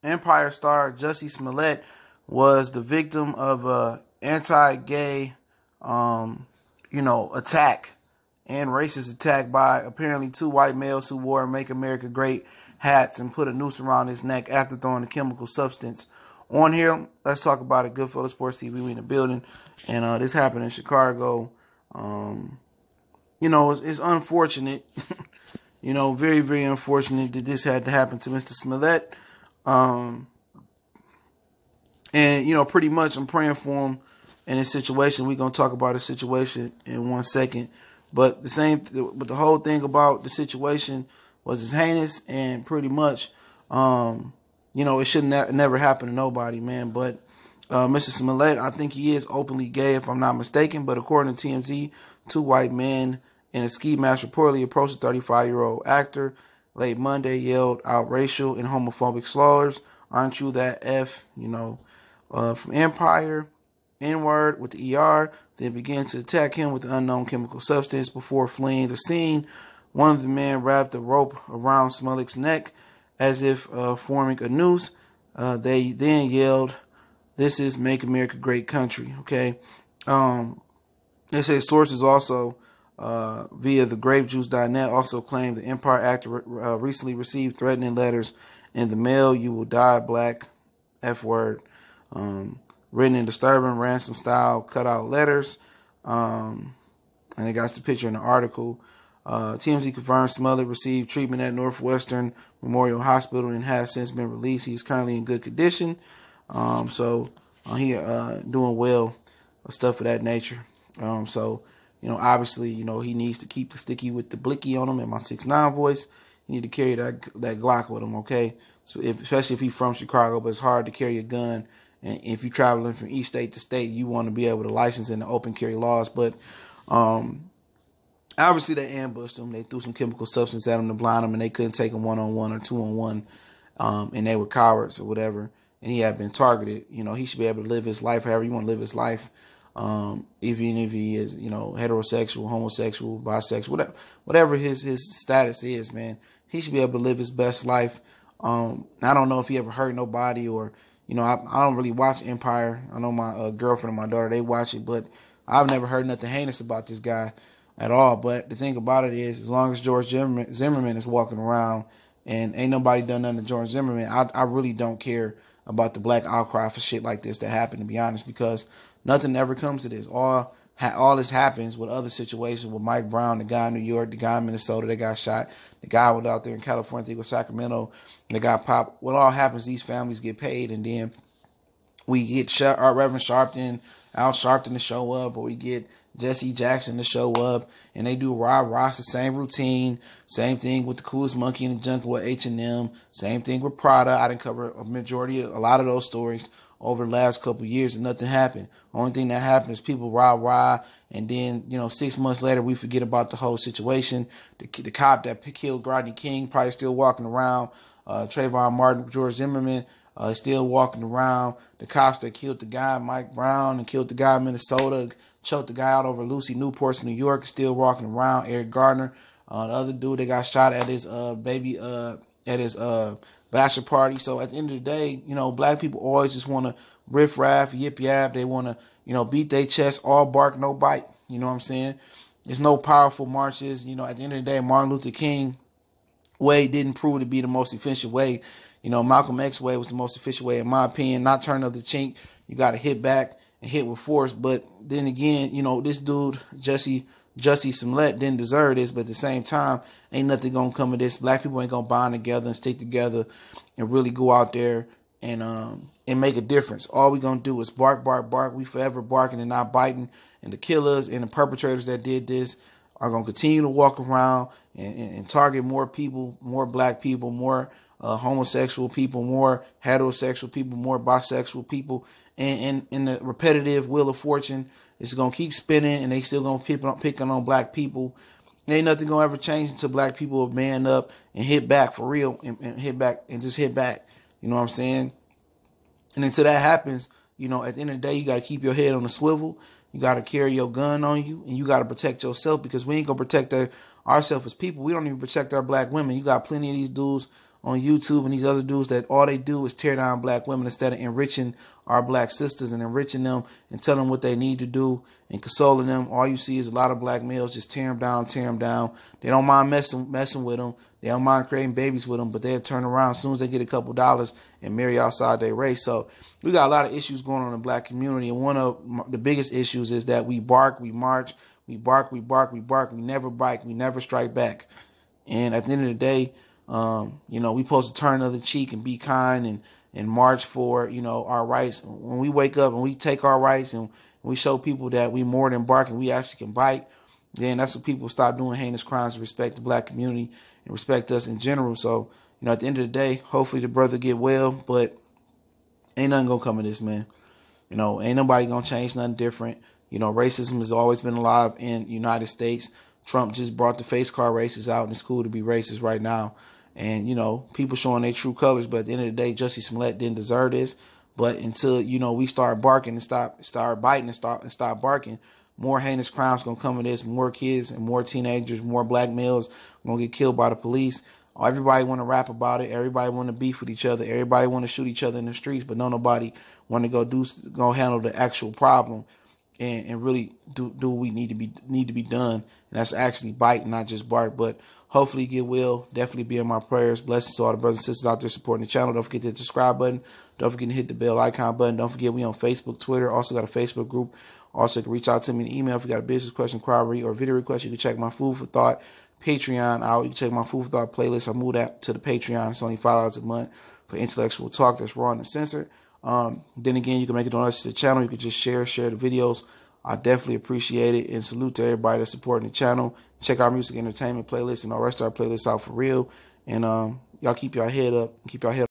Empire star Jussie Smollett was the victim of a anti-gay, attack and racist attack by apparently two white males who wore "Make America Great" hats and put a noose around his neck after throwing a chemical substance on here. Let's talk about it. Goodfellas Sports TV, we in the building, and this happened in Chicago. It's unfortunate. Very, very unfortunate that this had to happen to Mr. Smollett. Pretty much I'm praying for him in this situation. We're going to talk about his situation in 1 second. But the whole thing about the situation was his heinous, and pretty much, it should never happen to nobody, man. But Mr. Smollett, I think he is openly gay, if I'm not mistaken. But according to TMZ, two white men in a ski mask reportedly approached a 35-year-old actor late Monday, yelled out racial and homophobic slurs. "Aren't you that F?" From Empire, N-word with the ER. They began to attack him with an unknown chemical substance before fleeing the scene. One of the men wrapped a rope around Smollett's neck as if forming a noose. They then yelled, "This is Make America Great Country." Okay. They say sources also via the grapejuice.net also claimed the Empire actor recently received threatening letters in the mail. "You will die black," F-word, written in disturbing ransom style cutout letters. And they got the picture in the article. TMZ confirmed Smollett received treatment at Northwestern Memorial Hospital and has since been released. He's currently in good condition. So he doing well, stuff of that nature. Obviously, he needs to keep the sticky with the blicky on him in my 6'9" voice. You need to carry that Glock with him, okay? So especially if he's from Chicago, but it's hard to carry a gun. And if you're traveling from each state to state, you want to be able to license in the open carry laws. But obviously they ambushed him. They threw some chemical substance at him to blind him, and they couldn't take him one-on-one or two-on-one. And they were cowards or whatever. And he had been targeted. He should be able to live his life however you want to live his life. Even if he is, heterosexual, homosexual, bisexual, whatever his status is, man, he should be able to live his best life. I don't know if he ever hurt nobody or, I don't really watch Empire. I know my girlfriend and my daughter, they watch it, but I've never heard nothing heinous about this guy at all. But the thing about it is, as long as George Zimmerman is walking around and ain't nobody done nothing to George Zimmerman, I really don't care about the black outcry for shit like this that happened, to be honest, because nothing ever comes to this. All this happens with other situations with Mike Brown, the guy in New York, the guy in Minnesota that got shot, the guy was out there in California, I think it was Sacramento, and the guy popped. What all happens, these families get paid, and then we get our Reverend Sharpton, Al Sharpton to show up, or we get Jesse Jackson to show up, and they do rah-rahs, the same routine. Same thing with the Coolest Monkey in the Jungle with H&M. Same thing with Prada. I didn't cover a lot of those stories over the last couple of years, and nothing happened. Only thing that happened is people rah-rah, and then, 6 months later, we forget about the whole situation. The cop that killed Rodney King probably still walking around. Trayvon Martin, George Zimmerman, still walking around. The cops that killed the guy, Mike Brown, and killed the guy in Minnesota, choked the guy out over Lucy Newport's in New York, still walking around. Eric Gardner, the other dude that got shot at his bachelor party. So at the end of the day, black people always just want to riff raff, yip yap. They want to, beat their chest, all bark, no bite. You know what I'm saying? There's no powerful marches. At the end of the day, Martin Luther King way didn't prove to be the most efficient way. Malcolm X way was the most efficient way, in my opinion. Not turn up the chink. You got to hit back and hit with force. But then again, this dude, Jussie Smollett, didn't deserve this. But at the same time, ain't nothing going to come of this. Black people ain't going to bond together and stick together and really go out there and make a difference. All we going to do is bark, bark, bark. We forever barking and not biting. And the killers and the perpetrators that did this are going to continue to walk around and target more people, more black people, more homosexual people, more heterosexual people, more bisexual people. And the repetitive wheel of fortune is going to keep spinning, and they still going to keep picking on black people. Ain't nothing going to ever change until black people man up and hit back for real and hit back and just hit back. You know what I'm saying? And until that happens, at the end of the day, you got to keep your head on the swivel. You got to carry your gun on you, and you got to protect yourself, because we ain't going to protect ourselves as people. We don't even protect our black women. You got plenty of these dudes on YouTube and these other dudes that all they do is tear down black women instead of enriching our black sisters and enriching them and telling them what they need to do and consoling them. All you see is a lot of black males just tear them down, tear them down. They don't mind messing with them. They don't mind creating babies with them, but they'll turn around as soon as they get a couple dollars and marry outside their race. So we got a lot of issues going on in the black community, and one of the biggest issues is that we bark, we march, we bark, we bark, we bark, we never bite, we never strike back. And at the end of the day, you know, we supposed to turn the other cheek and be kind and march for, you know, our rights. When we wake up and we take our rights and we show people that we more than bark and we actually can bite, then that's when people stop doing heinous crimes and respect the black community and respect us in general. So, you know, at the end of the day, hopefully the brother get well, but ain't nothing gonna come of this, man. You know, ain't nobody gonna change nothing different. You know, racism has always been alive in the United States. Trump just brought the face card racists out, and it's cool to be racist right now. And, you know, people showing their true colors. But at the end of the day, Jussie Smollett didn't deserve this. But until, you know, we start barking and start biting and stop barking, more heinous crimes going to come of this. More kids and more teenagers, more black males going to get killed by the police. Everybody want to rap about it. Everybody want to beef with each other. Everybody want to shoot each other in the streets. But nobody want to go handle the actual problem and really do what we need to be done. And that's actually bite, not just bark. But hopefully get well. Definitely be in my prayers. Blessings to all the brothers and sisters out there supporting the channel. Don't forget to hit the subscribe button. Don't forget to hit the bell icon button. Don't forget we on Facebook, Twitter. Also got a Facebook group. Also you can reach out to me in email if you got a business question, inquiry, or video request. You can check my Food for Thought Patreon out. You can check my Food for Thought playlist. I moved that to the Patreon. It's only $5 a month for intellectual talk that's raw and uncensored. Then again, you can make a donation to the channel. You can just share the videos. I definitely appreciate it, and salute to everybody that's supporting the channel. Check our music entertainment playlist and our rest of our playlists out for real. And y'all keep your head up and keep your head